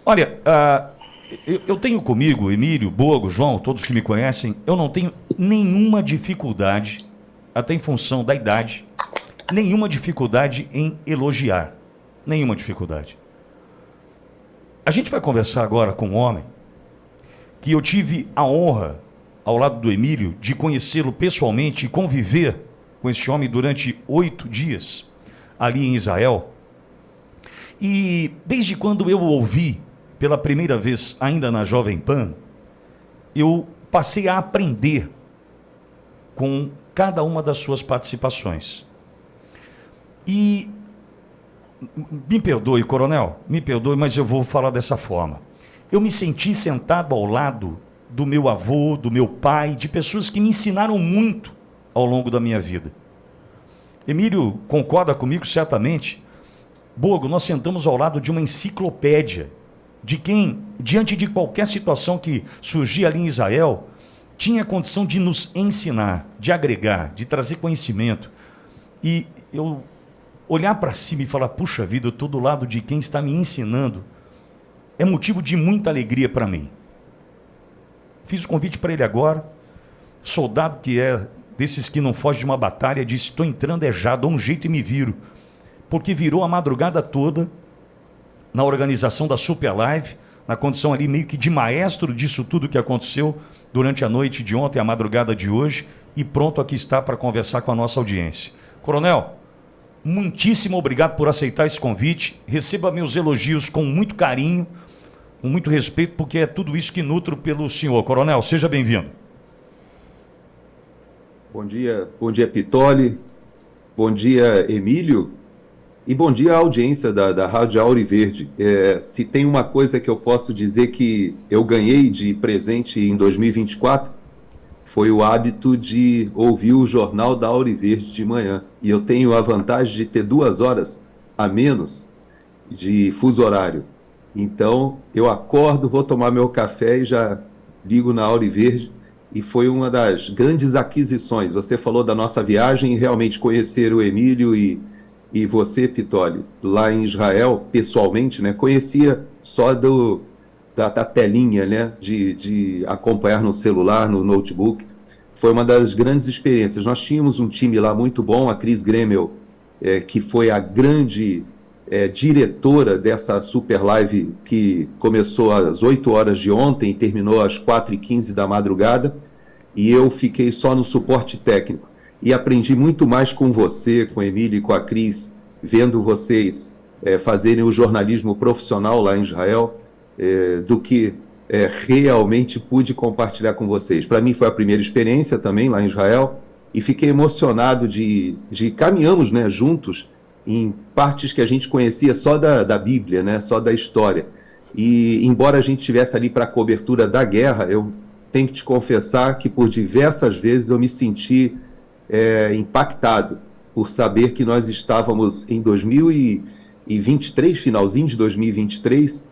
Olha, eu tenho comigo, Emílio, Bogo, João, todos que me conhecem, eu não tenho nenhuma dificuldade, até em função da idade, nenhuma dificuldade em elogiar. Nenhuma dificuldade. A gente vai conversar agora com um homem que eu tive a honra, ao lado do Emílio, de conhecê-lo pessoalmente e conviver com esse homem durante 8 dias ali em Israel. E desde quando eu o ouvi pela primeira vez, ainda na Jovem Pan, eu passei a aprender com cada uma das suas participações. E me perdoe, coronel, me perdoe, mas eu vou falar dessa forma. Eu me senti sentado ao lado do meu avô, do meu pai, de pessoas que me ensinaram muito ao longo da minha vida. Emílio concorda comigo certamente. Bogo, nós sentamos ao lado de uma enciclopédia, de quem, diante de qualquer situação que surgia ali em Israel, tinha condição de nos ensinar, de agregar, de trazer conhecimento. E eu olhar para cima e falar, puxa vida, eu estou do lado de quem está me ensinando, é motivo de muita alegria para mim. Fiz o convite para ele agora, soldado que é desses que não foge de uma batalha, disse, estou entrando já, dou um jeito e me viro. Porque virou a madrugada toda na organização da Super Live, na condição ali meio que de maestro disso tudo que aconteceu durante a noite de ontem, a madrugada de hoje, e pronto aqui está para conversar com a nossa audiência. Coronel, muitíssimo obrigado por aceitar esse convite, receba meus elogios com muito carinho, com muito respeito, porque é tudo isso que nutro pelo senhor. Coronel, seja bem-vindo. Bom dia Pitoli, bom dia Emílio. E bom dia à audiência da Rádio Auriverde. Se tem uma coisa que eu posso dizer que eu ganhei de presente em 2024, foi o hábito de ouvir o Jornal da Auriverde de manhã. E eu tenho a vantagem de ter 2 horas a menos de fuso horário. Então, eu acordo, vou tomar meu café e já ligo na Auriverde. E foi uma das grandes aquisições. Você falou da nossa viagem e realmente conhecer o Emílio e você, Pitoli, lá em Israel, pessoalmente, né, conhecia só da telinha, né, de acompanhar no celular, no notebook. Foi uma das grandes experiências. Nós tínhamos um time lá muito bom, a Cris Gremel, que foi a grande diretora dessa Super Live que começou às 8 horas de ontem e terminou às 4h15 da madrugada, e eu fiquei só no suporte técnico. E aprendi muito mais com você, com o Emílio e com a Cris, vendo vocês fazerem o jornalismo profissional lá em Israel, do que realmente pude compartilhar com vocês. Para mim foi a primeira experiência também lá em Israel, e fiquei emocionado de caminhamos, né, juntos em partes que a gente conhecia só da Bíblia, né, só da história. E embora a gente estivesse ali para a cobertura da guerra, eu tenho que te confessar que por diversas vezes eu me senti impactado por saber que nós estávamos em 2023, finalzinho de 2023,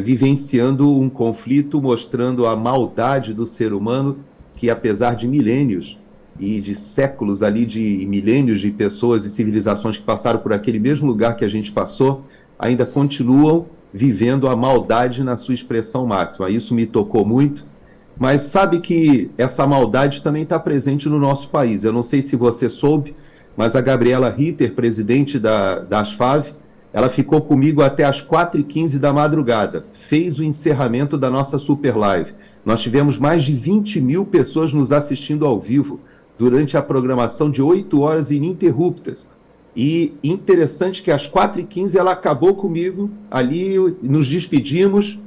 vivenciando um conflito mostrando a maldade do ser humano, que apesar de milênios e de séculos ali, de milênios de pessoas e civilizações que passaram por aquele mesmo lugar que a gente passou, ainda continuam vivendo a maldade na sua expressão máxima. Isso me tocou muito. Mas sabe que essa maldade também está presente no nosso país. Eu não sei se você soube, mas a Gabriela Ritter, presidente da ASFAV, ela ficou comigo até as 4h15 da madrugada, fez o encerramento da nossa Super Live. Nós tivemos mais de 20 mil pessoas nos assistindo ao vivo durante a programação de 8 horas ininterruptas. E interessante que às 4h15 ela acabou comigo, ali nos despedimos,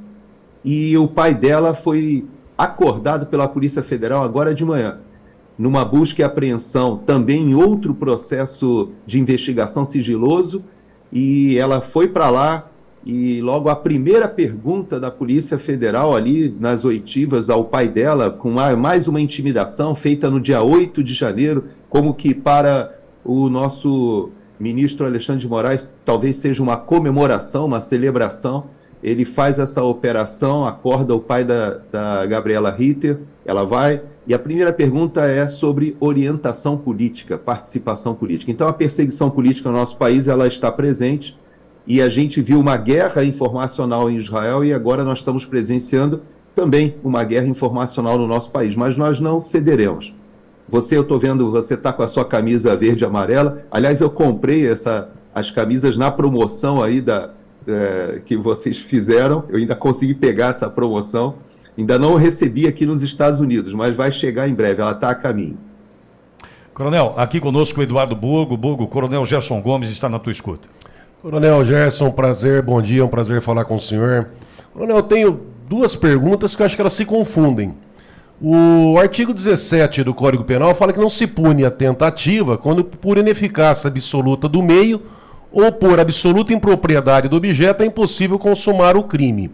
e o pai dela foi acordado pela Polícia Federal agora de manhã, numa busca e apreensão, também em outro processo de investigação sigiloso, e ela foi para lá, e logo a primeira pergunta da Polícia Federal ali nas oitivas ao pai dela, com mais uma intimidação feita no dia 8 de janeiro, como que para o nosso ministro Alexandre de Moraes talvez seja uma comemoração, uma celebração. Ele faz essa operação, acorda o pai da Gabriela Ritter, ela vai, e a primeira pergunta é sobre orientação política, participação política. Então a perseguição política no nosso país, ela está presente, e a gente viu uma guerra informacional em Israel e agora nós estamos presenciando também uma guerra informacional no nosso país, mas nós não cederemos. Eu estou vendo, você está com a sua camisa verde e amarela. Aliás, eu comprei as camisas na promoção aí que vocês fizeram. Eu ainda consegui pegar essa promoção. Ainda não recebi aqui nos Estados Unidos, mas vai chegar em breve, ela está a caminho. Coronel, aqui conosco o Eduardo Bogo. Bogo, Coronel Gerson Gomes está na tua escuta. Coronel Gerson, prazer, bom dia, um prazer falar com o senhor. Coronel, eu tenho duas perguntas que eu acho que elas se confundem. O artigo 17 do Código Penal fala que não se pune a tentativa quando por ineficácia absoluta do meio ou por absoluta impropriedade do objeto é impossível consumar o crime.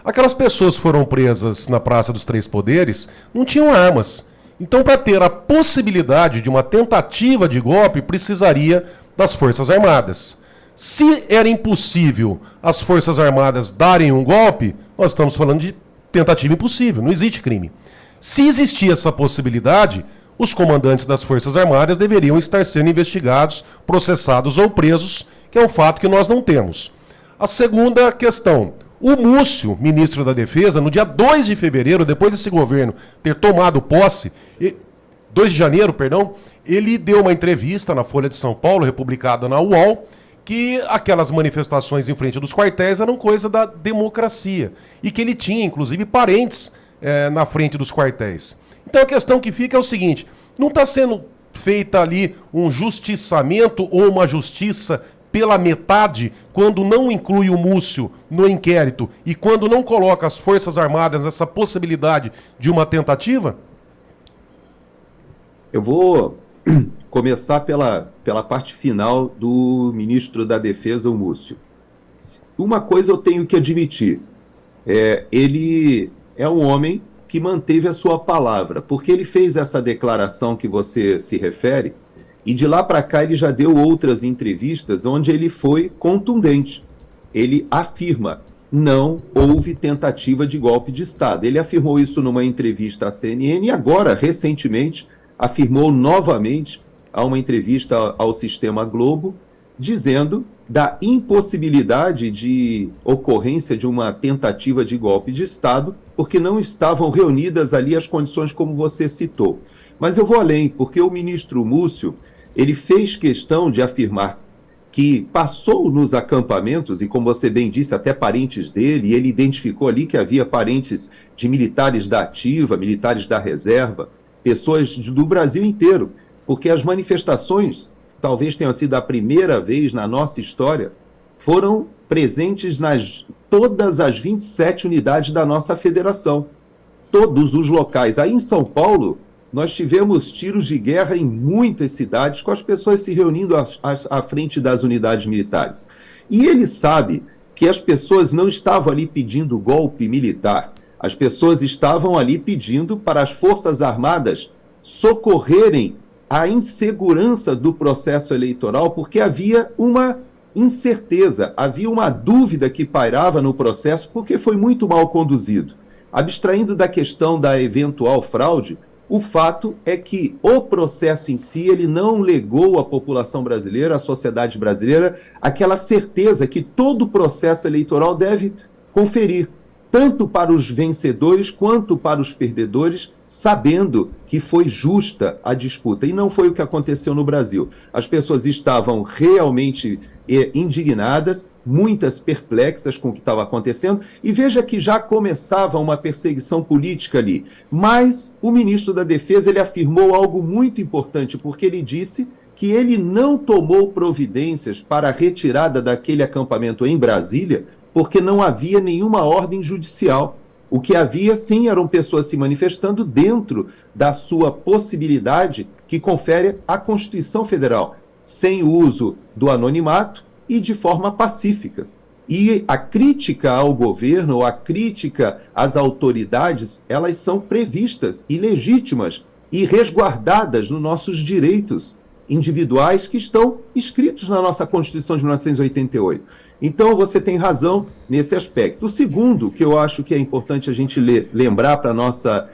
Aquelas pessoas que foram presas na Praça dos Três Poderes não tinham armas. Então, para ter a possibilidade de uma tentativa de golpe, precisaria das Forças Armadas. Se era impossível as Forças Armadas darem um golpe, nós estamos falando de tentativa impossível, não existe crime. Se existia essa possibilidade, os comandantes das Forças Armadas deveriam estar sendo investigados, processados ou presos, que é um fato que nós não temos. A segunda questão, o Múcio, ministro da Defesa, no dia 2 de fevereiro, depois desse governo ter tomado posse, 2 de janeiro, perdão, ele deu uma entrevista na Folha de São Paulo, republicada na UOL, que aquelas manifestações em frente dos quartéis eram coisa da democracia e que ele tinha, inclusive, parentes na frente dos quartéis. Então a questão que fica é o seguinte, não está sendo feita ali um justiçamento ou uma justiça pela metade quando não inclui o Múcio no inquérito e quando não coloca as Forças Armadas nessa possibilidade de uma tentativa? Eu vou começar pela parte final do ministro da Defesa, o Múcio. Uma coisa eu tenho que admitir, ele é um homem que manteve a sua palavra, porque ele fez essa declaração que você se refere, e de lá para cá ele já deu outras entrevistas onde ele foi contundente. Ele afirma, não houve tentativa de golpe de Estado. Ele afirmou isso numa entrevista à CNN e agora, recentemente, afirmou novamente a uma entrevista ao Sistema Globo, dizendo da impossibilidade de ocorrência de uma tentativa de golpe de Estado, porque não estavam reunidas ali as condições como você citou. Mas eu vou além, porque o ministro Múcio, ele fez questão de afirmar que passou nos acampamentos, e como você bem disse, até parentes dele, e ele identificou ali que havia parentes de militares da ativa, militares da reserva, pessoas do Brasil inteiro, porque as manifestações, talvez tenha sido a primeira vez na nossa história, foram presentes todas as 27 unidades da nossa federação, todos os locais. Aí em São Paulo, nós tivemos tiros de guerra em muitas cidades, com as pessoas se reunindo à frente das unidades militares. E ele sabe que as pessoas não estavam ali pedindo golpe militar, as pessoas estavam ali pedindo para as Forças Armadas socorrerem a insegurança do processo eleitoral, porque havia uma incerteza, havia uma dúvida que pairava no processo, porque foi muito mal conduzido. Abstraindo da questão da eventual fraude, o fato é que o processo em si, ele não legou à população brasileira, à sociedade brasileira, aquela certeza que todo processo eleitoral deve conferir, tanto para os vencedores quanto para os perdedores, sabendo que foi justa a disputa. E não foi o que aconteceu no Brasil. As pessoas estavam realmente indignadas, muitas perplexas com o que estava acontecendo, e veja que já começava uma perseguição política ali. Mas o ministro da Defesa, ele afirmou algo muito importante, porque ele disse que ele não tomou providências para a retirada daquele acampamento em Brasília, porque não havia nenhuma ordem judicial. O que havia, sim, eram pessoas se manifestando dentro da sua possibilidade que confere a Constituição Federal, sem o uso do anonimato e de forma pacífica. E a crítica ao governo, ou a crítica às autoridades, elas são previstas e legítimas e resguardadas nos nossos direitos individuais que estão escritos na nossa Constituição de 1988. Então, você tem razão nesse aspecto. O segundo, que eu acho que é importante a gente lembrar para a nossa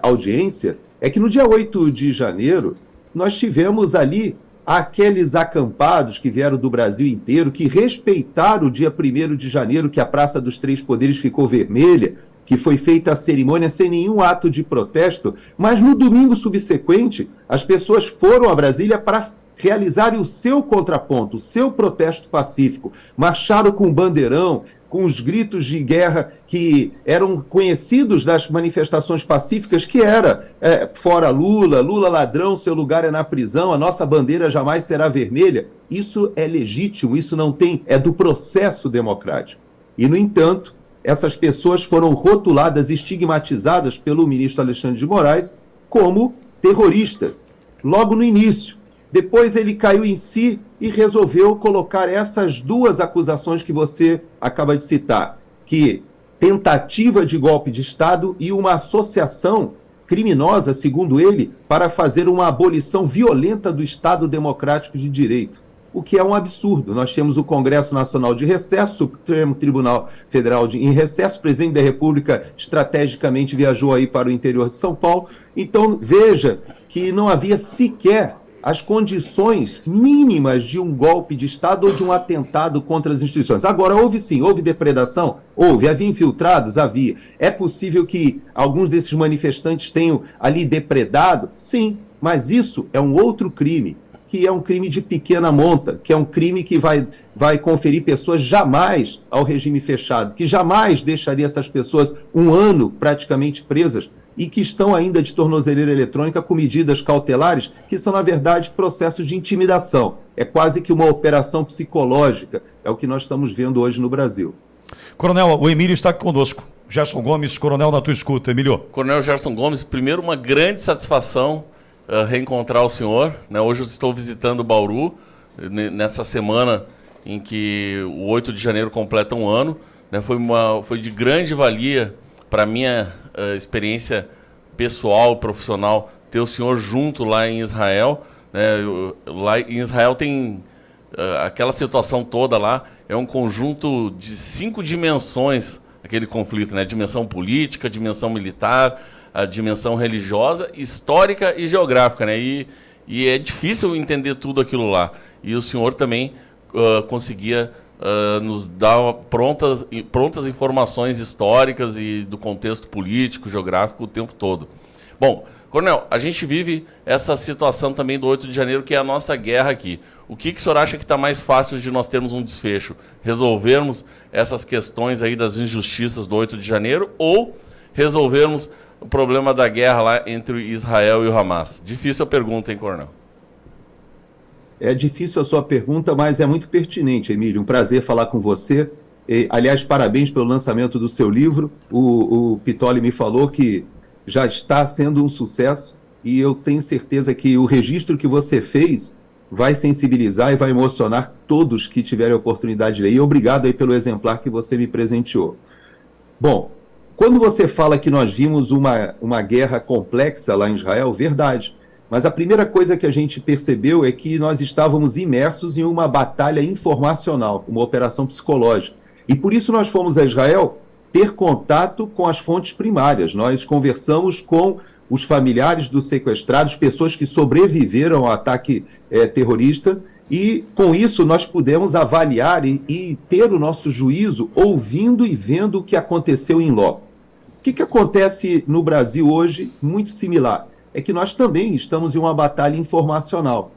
audiência, é que no dia 8 de janeiro, nós tivemos ali aqueles acampados que vieram do Brasil inteiro, que respeitaram o dia 1º de janeiro, que a Praça dos Três Poderes ficou vermelha, que foi feita a cerimônia sem nenhum ato de protesto, mas no domingo subsequente, as pessoas foram a Brasília para realizarem o seu contraponto, o seu protesto pacífico, marcharam com bandeirão, com os gritos de guerra que eram conhecidos das manifestações pacíficas, que era fora Lula, Lula ladrão, seu lugar é na prisão, a nossa bandeira jamais será vermelha. Isso é legítimo, isso não tem, é do processo democrático. E, no entanto, essas pessoas foram rotuladas, estigmatizadas pelo ministro Alexandre de Moraes como terroristas, logo no início. Depois ele caiu em si e resolveu colocar essas duas acusações que você acaba de citar, que tentativa de golpe de Estado e uma associação criminosa, segundo ele, para fazer uma abolição violenta do Estado Democrático de Direito, o que é um absurdo. Nós temos o Congresso Nacional de recesso, o Supremo Tribunal Federal em recesso, o presidente da República estrategicamente viajou aí para o interior de São Paulo. Então, veja que não havia sequer as condições mínimas de um golpe de Estado ou de um atentado contra as instituições. Agora, houve sim, houve depredação? Houve. Havia infiltrados? Havia. É possível que alguns desses manifestantes tenham ali depredado? Sim, mas isso é um outro crime, que é um crime de pequena monta, que é um crime que vai conferir pessoas jamais ao regime fechado, que jamais deixaria essas pessoas um ano praticamente presas, e que estão ainda de tornozeleira eletrônica com medidas cautelares, que são, na verdade, processos de intimidação. É quase que uma operação psicológica, é o que nós estamos vendo hoje no Brasil. Coronel, o Emílio está conosco. Gerson Gomes, coronel, na tua escuta. Emílio. Coronel Gerson Gomes, primeiro, uma grande satisfação reencontrar o senhor. Hoje eu estou visitando Bauru, nessa semana em que o 8 de janeiro completa um ano. Foi de grande valia para a minha experiência pessoal e profissional ter o senhor junto lá em Israel. Lá em Israel tem aquela situação toda lá, é um conjunto de 5 dimensões, aquele conflito, dimensão política, dimensão militar, a dimensão religiosa, histórica e geográfica, e é difícil entender tudo aquilo lá. E o senhor também conseguia nos dar prontas informações históricas e do contexto político, geográfico o tempo todo. Bom, coronel, a gente vive essa situação também do 8 de janeiro, que é a nossa guerra aqui. O que o senhor acha que está mais fácil de nós termos um desfecho? Resolvermos essas questões aí das injustiças do 8 de janeiro ou resolvermos o problema da guerra lá entre Israel e o Hamas? Difícil a pergunta, hein, coronel? É difícil a sua pergunta, mas é muito pertinente, Emílio. Um prazer falar com você. Aliás, parabéns pelo lançamento do seu livro. O Pittoli me falou que já está sendo um sucesso e eu tenho certeza que o registro que você fez vai sensibilizar e vai emocionar todos que tiverem a oportunidade de ler. E obrigado aí pelo exemplar que você me presenteou. Bom, quando você fala que nós vimos uma guerra complexa lá em Israel, verdade. Mas a primeira coisa que a gente percebeu é que nós estávamos imersos em uma batalha informacional, uma operação psicológica. E por isso nós fomos a Israel ter contato com as fontes primárias. Nós conversamos com os familiares dos sequestrados, pessoas que sobreviveram ao ataque terrorista, e com isso nós pudemos avaliar e ter o nosso juízo ouvindo e vendo o que aconteceu em loco. O que acontece no Brasil hoje, muito similar? É que nós também estamos em uma batalha informacional.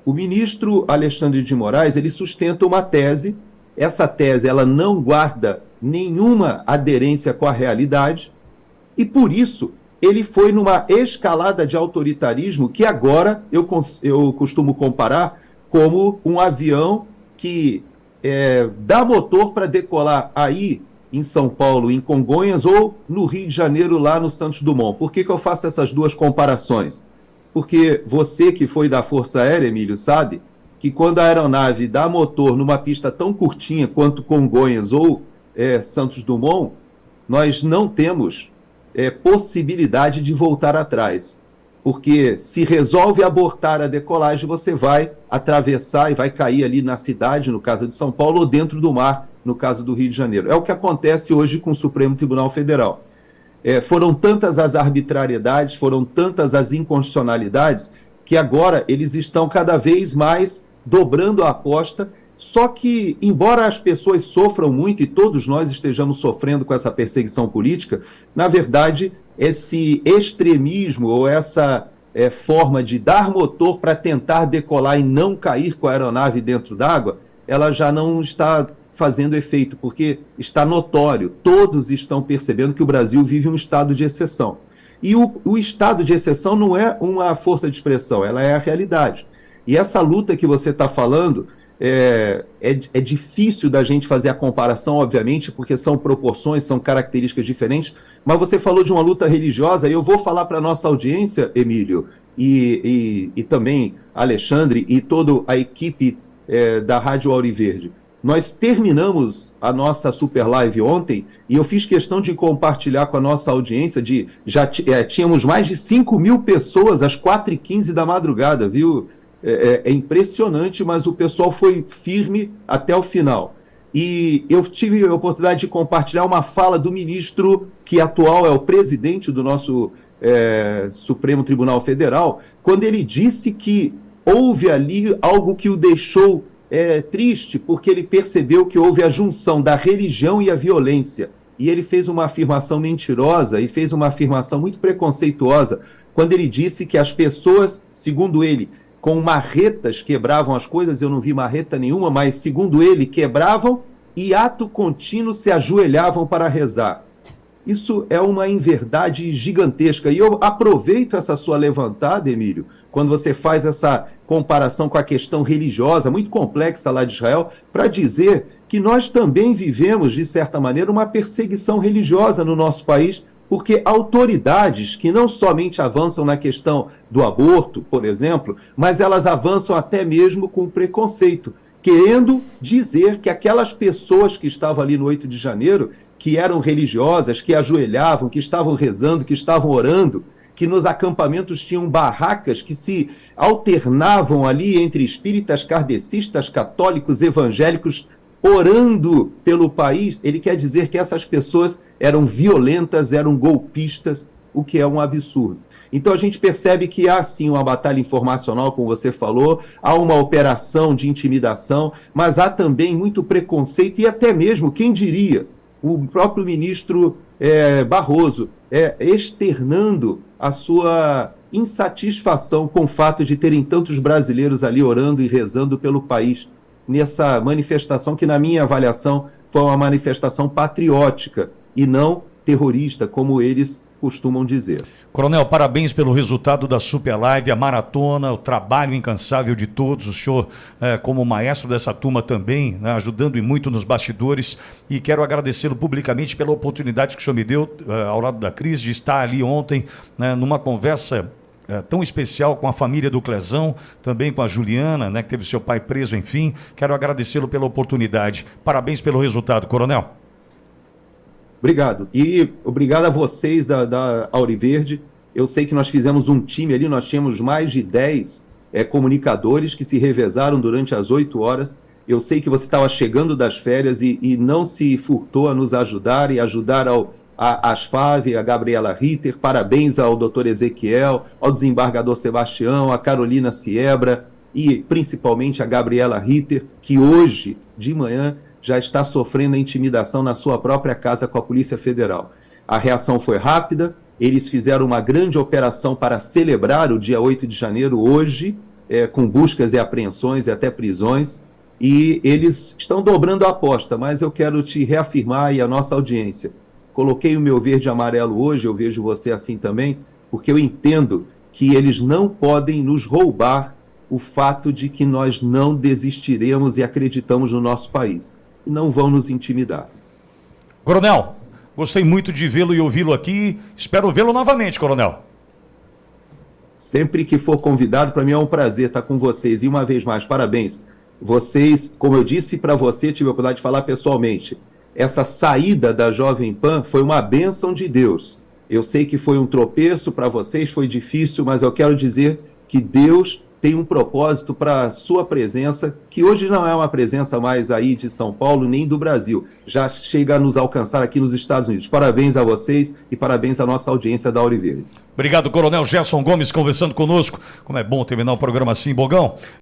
O ministro Alexandre de Moraes, ele sustenta uma tese, essa tese ela não guarda nenhuma aderência com a realidade, e por isso ele foi numa escalada de autoritarismo que agora eu costumo comparar como um avião que dá motor para decolar aí em São Paulo, em Congonhas, ou no Rio de Janeiro, lá no Santos Dumont. Por que eu faço essas duas comparações? Porque você que foi da Força Aérea, Emílio, sabe que quando a aeronave dá motor numa pista tão curtinha quanto Congonhas ou Santos Dumont, nós não temos possibilidade de voltar atrás. Porque se resolve abortar a decolagem, você vai atravessar e vai cair ali na cidade, no caso de São Paulo, ou dentro do mar, no caso do Rio de Janeiro. É o que acontece hoje com o Supremo Tribunal Federal. Foram tantas as arbitrariedades, foram tantas as inconstitucionalidades, que agora eles estão cada vez mais dobrando a aposta. Só que, embora as pessoas sofram muito e todos nós estejamos sofrendo com essa perseguição política, na verdade, esse extremismo ou essa forma de dar motor para tentar decolar e não cair com a aeronave dentro d'água, ela já não está fazendo efeito, porque está notório, todos estão percebendo que o Brasil vive um estado de exceção. E o estado de exceção não é uma força de expressão, ela é a realidade. E essa luta que você está falando, é difícil da gente fazer a comparação, obviamente, porque são proporções, são características diferentes, mas você falou de uma luta religiosa, e eu vou falar para a nossa audiência, Emílio, e também Alexandre, e toda a equipe da Rádio Auriverde. Nós terminamos a nossa super live ontem e eu fiz questão de compartilhar com a nossa audiência, tínhamos mais de 5.000 pessoas às 4h15 da madrugada, viu? É impressionante, mas o pessoal foi firme até o final. E eu tive a oportunidade de compartilhar uma fala do ministro, que atual é o presidente do nosso Supremo Tribunal Federal, quando ele disse que houve ali algo que o deixou triste, porque ele percebeu que houve a junção da religião e a violência. E ele fez uma afirmação mentirosa e fez uma afirmação muito preconceituosa, quando ele disse que as pessoas, segundo ele, com marretas quebravam as coisas. Eu não vi marreta nenhuma, mas segundo ele, quebravam e ato contínuo se ajoelhavam para rezar. Isso é uma inverdade gigantesca. E eu aproveito essa sua levantada, Emílio, quando você faz essa comparação com a questão religiosa, muito complexa lá de Israel, para dizer que nós também vivemos, de certa maneira, uma perseguição religiosa no nosso país, porque autoridades que não somente avançam na questão do aborto, por exemplo, mas elas avançam até mesmo com preconceito, querendo dizer que aquelas pessoas que estavam ali no 8 de janeiro, que eram religiosas, que ajoelhavam, que estavam rezando, que estavam orando, que nos acampamentos tinham barracas que se alternavam ali entre espíritas, kardecistas, católicos, evangélicos, orando pelo país. Ele quer dizer que essas pessoas eram violentas, eram golpistas, o que é um absurdo. Então a gente percebe que há sim uma batalha informacional, como você falou, há uma operação de intimidação, mas há também muito preconceito e até mesmo, quem diria, o próprio ministro Barroso externando a sua insatisfação com o fato de terem tantos brasileiros ali orando e rezando pelo país, nessa manifestação que, na minha avaliação, foi uma manifestação patriótica e não terrorista, como eles costumam dizer. Coronel, parabéns pelo resultado da Super Live, a maratona, o trabalho incansável de todos, o senhor como maestro dessa turma também, né, ajudando e muito nos bastidores, e quero agradecê-lo publicamente pela oportunidade que o senhor me deu, ao lado da Cris, de estar ali ontem, né, numa conversa tão especial com a família do Clezão, também com a Juliana, né, que teve seu pai preso, enfim. Quero agradecê-lo pela oportunidade. Parabéns pelo resultado, Coronel. Obrigado. E obrigado a vocês da Auriverde. Eu sei que nós fizemos um time ali, nós tínhamos mais de 10 comunicadores que se revezaram durante as 8 horas. Eu sei que você estava chegando das férias e não se furtou a nos ajudar e ajudar a Asfave, a Gabriela Ritter. Parabéns ao doutor Ezequiel, ao desembargador Sebastião, a Carolina Siebra e principalmente a Gabriela Ritter, que hoje de manhã já está sofrendo a intimidação na sua própria casa com a Polícia Federal. A reação foi rápida, eles fizeram uma grande operação para celebrar o dia 8 de janeiro hoje, com buscas e apreensões e até prisões, e eles estão dobrando a aposta, mas eu quero te reafirmar e a nossa audiência. Coloquei o meu verde e amarelo hoje, eu vejo você assim também, porque eu entendo que eles não podem nos roubar o fato de que nós não desistiremos e acreditamos no nosso país. E não vão nos intimidar. Coronel, gostei muito de vê-lo e ouvi-lo aqui. Espero vê-lo novamente, Coronel. Sempre que for convidado, para mim é um prazer estar com vocês. E uma vez mais, parabéns. Vocês, como eu disse para você, tive a oportunidade de falar pessoalmente, essa saída da Jovem Pan foi uma bênção de Deus. Eu sei que foi um tropeço para vocês, foi difícil, mas eu quero dizer que Deus tem um propósito para sua presença, que hoje não é uma presença mais aí de São Paulo nem do Brasil, já chega a nos alcançar aqui nos Estados Unidos. Parabéns a vocês e parabéns à nossa audiência da Auriverde. Obrigado, Coronel Gerson Gomes, conversando conosco. Como é bom terminar o programa assim, Bogão.